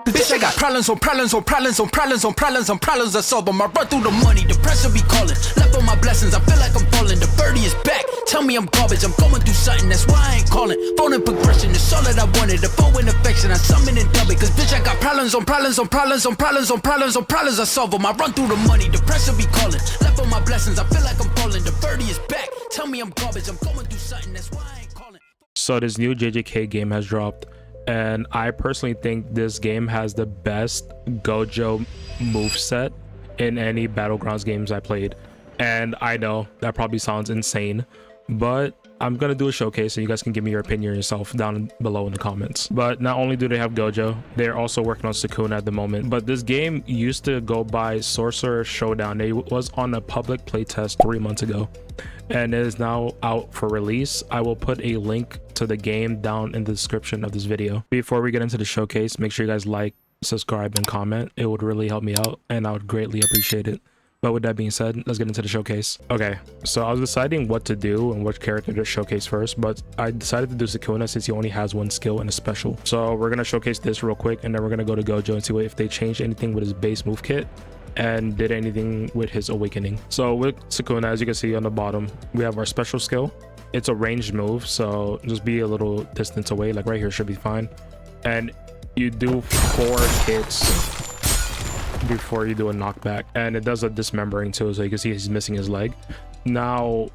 Bitch, I got problems on problems on problems on problems on problems on problems I solve them. I run through the money, the pressure be calling. Left on my blessings, I feel like I'm falling. The birdie is back, tell me I'm garbage. I'm going through something, that's why I ain't calling. Phone and progression, it's all that I wanted. The phone in affection, I summon and dub it. Cause bitch, I got problems on problems on problems on problems on problems on problems I solve them. I run through the money, the pressure be calling. Left on my blessings, I feel like I'm falling. The birdie is back, tell me I'm garbage. I'm going through something, that's why I ain't calling. So this new JJK game has dropped, and I personally think this game has the best Gojo moveset in any Battlegrounds games I played. And I know that probably sounds insane, but I'm gonna do a showcase so you guys can give me your opinion yourself down below in the comments. But not only do they have Gojo, they're also working on Sukuna at the moment. But this game used to go by Sorcerer Showdown. It was on a public playtest 3 months ago, and it is now out for release. I will put a link to the game down in the description of this video. Before we get into the showcase, make sure you guys like, subscribe, and comment. It would really help me out, and I would greatly appreciate it. But with that being said, let's get into the showcase. Okay, so I was deciding what to do and which character to showcase first, but I decided to do Sukuna since he only has one skill and a special. So we're gonna showcase this real quick, and then we're gonna go to Gojo and see if they changed anything with his base move kit and did anything with his awakening. So with Sukuna, as you can see on the bottom, we have our special skill. It's a ranged move, so just be a little distance away, like right here should be fine. And you do 4 hits before you do a knockback, and it does a dismembering too, so you can see he's missing his leg. Now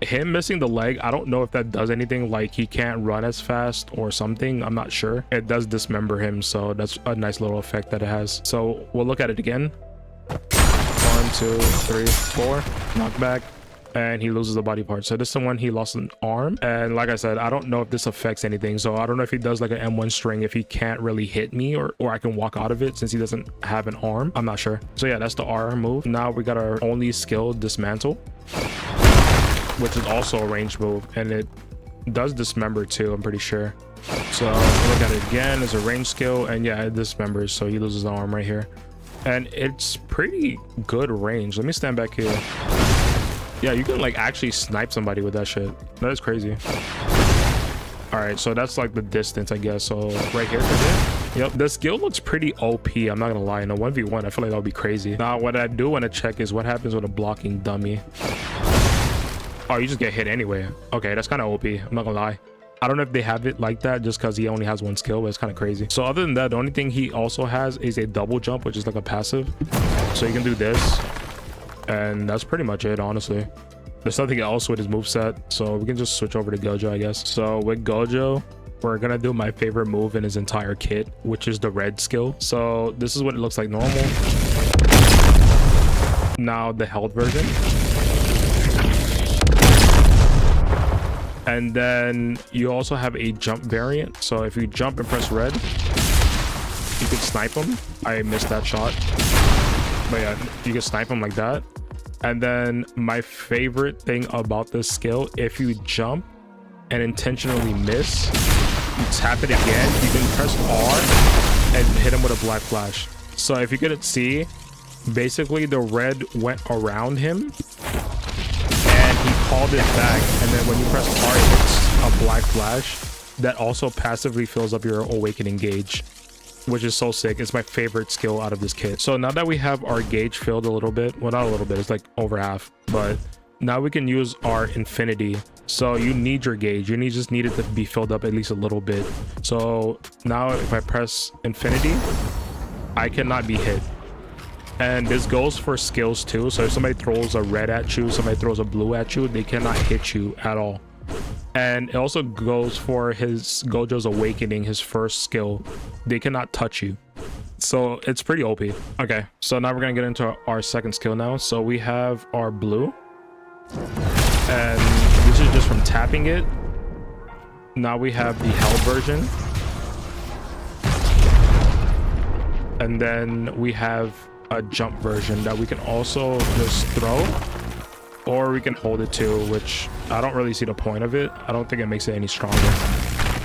him missing the leg, I don't know if that does anything, like he can't run as fast or something, I'm not sure. It does dismember him, so that's a nice little effect that it has. So we'll look at it again. 1 2 3 4 knockback, and he loses the body part. So this is the one he lost an arm, and like I said, I don't know if this affects anything, so I don't know if he does like an M1 string, if he can't really hit me, or I can walk out of it since he doesn't have an arm. I'm not sure. So yeah, that's the R move. Now we got our only skill, Dismantle, which is also a ranged move, and it does dismember too, I'm pretty sure. So look at it again, it's a ranged skill, and yeah, it dismembers, so he loses the arm right here. And it's pretty good range. Let me stand back here. Yeah, you can like actually snipe somebody with that shit. That is crazy. All right, so that's like the distance, I guess. So right here for him. Yep, the skill looks pretty OP, I'm not gonna lie. In a 1v1, I feel like that would be crazy. Now what I do want to check is what happens with a blocking dummy. Oh, you just get hit anyway. Okay, that's kind of OP, I'm not gonna lie. I don't know if they have it like that just because he only has one skill, but it's kind of crazy. So other than that, the only thing he also has is a double jump, which is like a passive. So you can do this, and that's pretty much it, honestly. There's nothing else with his moveset, so we can just switch over to Gojo, I guess. So with Gojo, we're gonna do my favorite move in his entire kit, which is the red skill. So this is what it looks like normal. Now the held version. And then you also have a jump variant. So if you jump and press red, you can snipe him. I missed that shot, but yeah, you can snipe him like that. And then my favorite thing about this skill, if you jump and intentionally miss, you tap it again, you can press R and hit him with a black flash. So if you couldn't see, basically the red went around him and he called it back, and then when you press R, it hits a black flash that also passively fills up your awakening gauge, which is so sick. It's my favorite skill out of this kit. So now that we have our gauge filled a little bit, well, not a little bit, it's like over half, but now we can use our infinity. So you need your gauge, you just need it to be filled up at least a little bit. So now if I press infinity, I cannot be hit. And this goes for skills too. So if somebody throws a red at you, somebody throws a blue at you, they cannot hit you at all. And it also goes for his Gojo's awakening, his first skill. They cannot touch you. So it's pretty OP. Okay, so now we're gonna get into our second skill now. So we have our blue, and this is just from tapping it. Now we have the held version, and then we have a jump version that we can also just throw, or we can hold it too, which I don't really see the point of it. I don't think it makes it any stronger,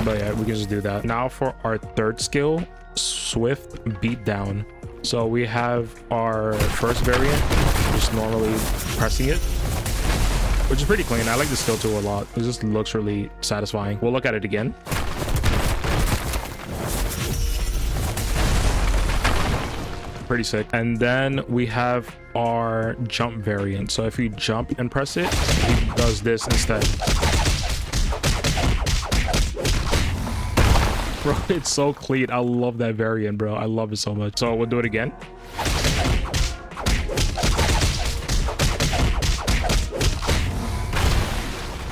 but yeah, we can just do that. Now for our third skill, swift beatdown. So we have our first variant, just normally pressing it, which is pretty clean. I like the skill too a lot. It just looks really satisfying. We'll look at it again. pretty sick. And then we have our jump variant. So if you jump and press it, he does this instead. Bro, it's so clean. I love that variant, bro. I love it so much. So we'll do it again.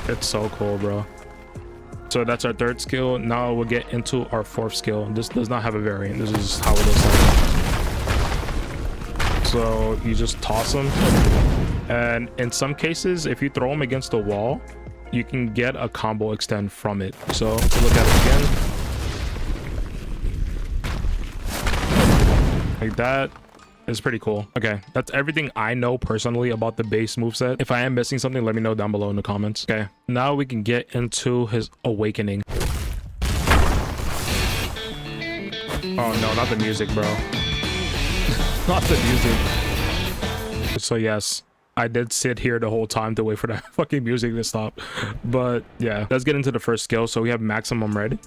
It's so cool, bro. So that's our third skill. Now we'll get into our fourth skill. This does not have a variant. This is how it looks like. So you just toss them, and in some cases, if you throw them against the wall, you can get a combo extend from it. So let's look at it again. Like that. It's pretty cool. Okay, that's everything I know personally about the base moveset. If I am missing something, let me know down below in the comments. Okay, now we can get into his awakening. Oh no, not the music, bro. Not the music. So yes, I did sit here the whole time to wait for that fucking music to stop. But yeah, let's get into the first skill. So we have maximum red.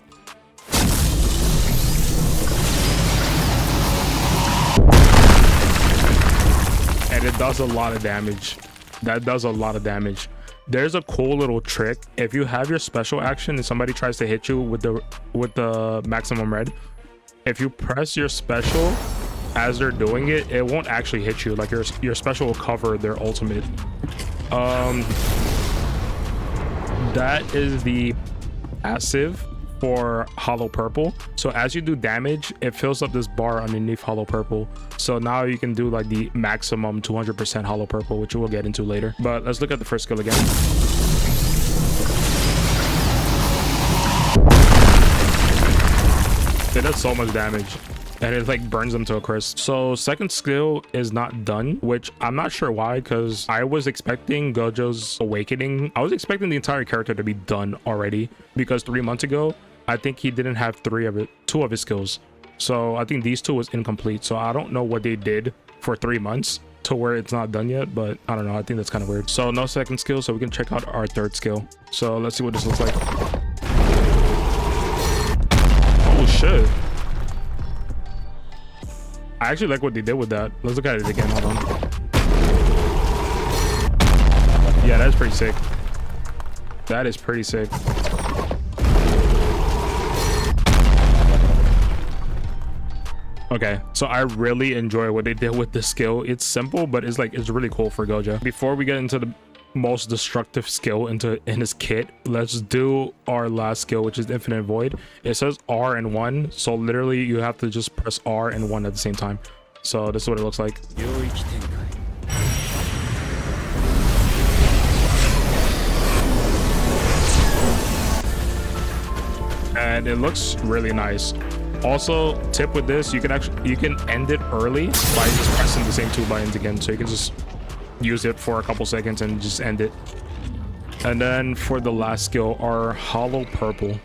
And it does a lot of damage. That does a lot of damage. There's a cool little trick. If you have your special action and somebody tries to hit you with the maximum red, if you press your special as they're doing it, it won't actually hit you. Like your special will cover their ultimate. That is the passive for hollow purple. So as you do damage, it fills up this bar underneath hollow purple. So now you can do like the maximum 200% hollow purple, which we'll get into later. But let's look at the first skill again. It does so much damage, and it like burns them to a crisp. So second skill is not done, which I'm not sure why, because I was expecting Gojo's awakening. I was expecting the entire character to be done already, because 3 months ago I think he didn't have two of his skills. So I think these two was incomplete. So I don't know what they did for 3 months to where it's not done yet, but I don't know. I think that's kind of weird. So no second skill, so we can check out our third skill. So let's see what this looks like. Oh shit. I actually like what they did with that. Let's look at it again. Hold on. Yeah, that's pretty sick. That is pretty sick. Okay, so I really enjoy what they did with this skill. It's simple, but it's really cool for Gojo. Before we get into the most destructive skill in his kit, let's do our last skill, which is Infinite Void. It says R and 1, so literally you have to just press R and 1 at the same time. So this is what it looks like. And it looks really nice. Also, tip with this, you can end it early by just pressing the same two buttons again. So you can just use it for a couple seconds and just end it. And then for the last skill, our hollow purple.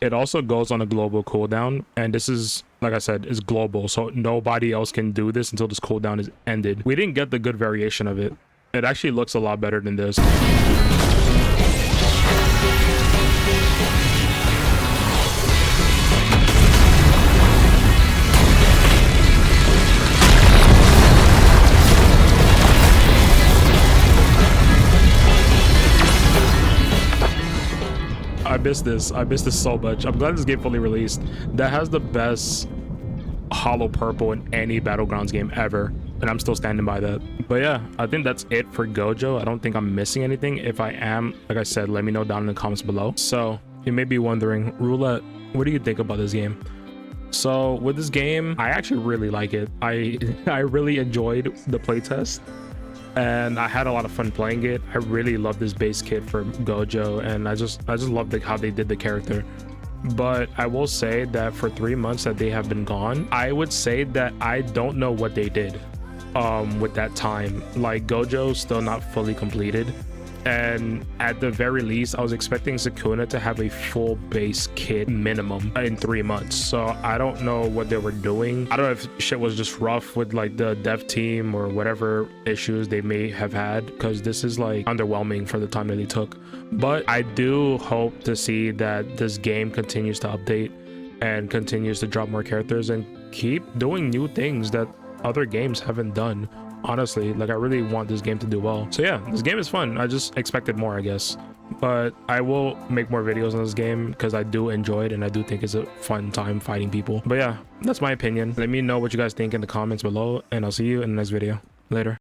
It also goes on a global cooldown, and this is, like I said, is global, so nobody else can do this until this cooldown is ended. We didn't get the good variation of it. It actually looks a lot better than this. I miss this so much. I'm glad this game fully released. That has the best hollow purple in any Battlegrounds game ever, and I'm still standing by that. But yeah, I think that's it for Gojo. I don't think I'm missing anything. If I am, like I said, let me know down in the comments below. So you may be wondering, Roulette, what do you think about this game? So with this game, I actually really like it. I really enjoyed the playtest, and I had a lot of fun playing it. I really love this base kit for Gojo, and I just love how they did the character. But I will say that for 3 months that they have been gone, I would say that I don't know what they did with that time. Like, Gojo's still not fully completed. and at the very least I was expecting Sukuna to have a full base kit minimum in 3 months. So I don't know what they were doing. I don't know if shit was just rough with like the dev team or whatever issues they may have had, because this is like underwhelming for the time that they took. But I do hope to see that this game continues to update and continues to drop more characters and keep doing new things that other games haven't done. Honestly, like I really want this game to do well. So yeah, this game is fun. I just expected more, I guess, but I will make more videos on this game because I do enjoy it and I do think it's a fun time fighting people. But yeah, that's my opinion. Let me know what you guys think in the comments below, and I'll see you in the next video. Later.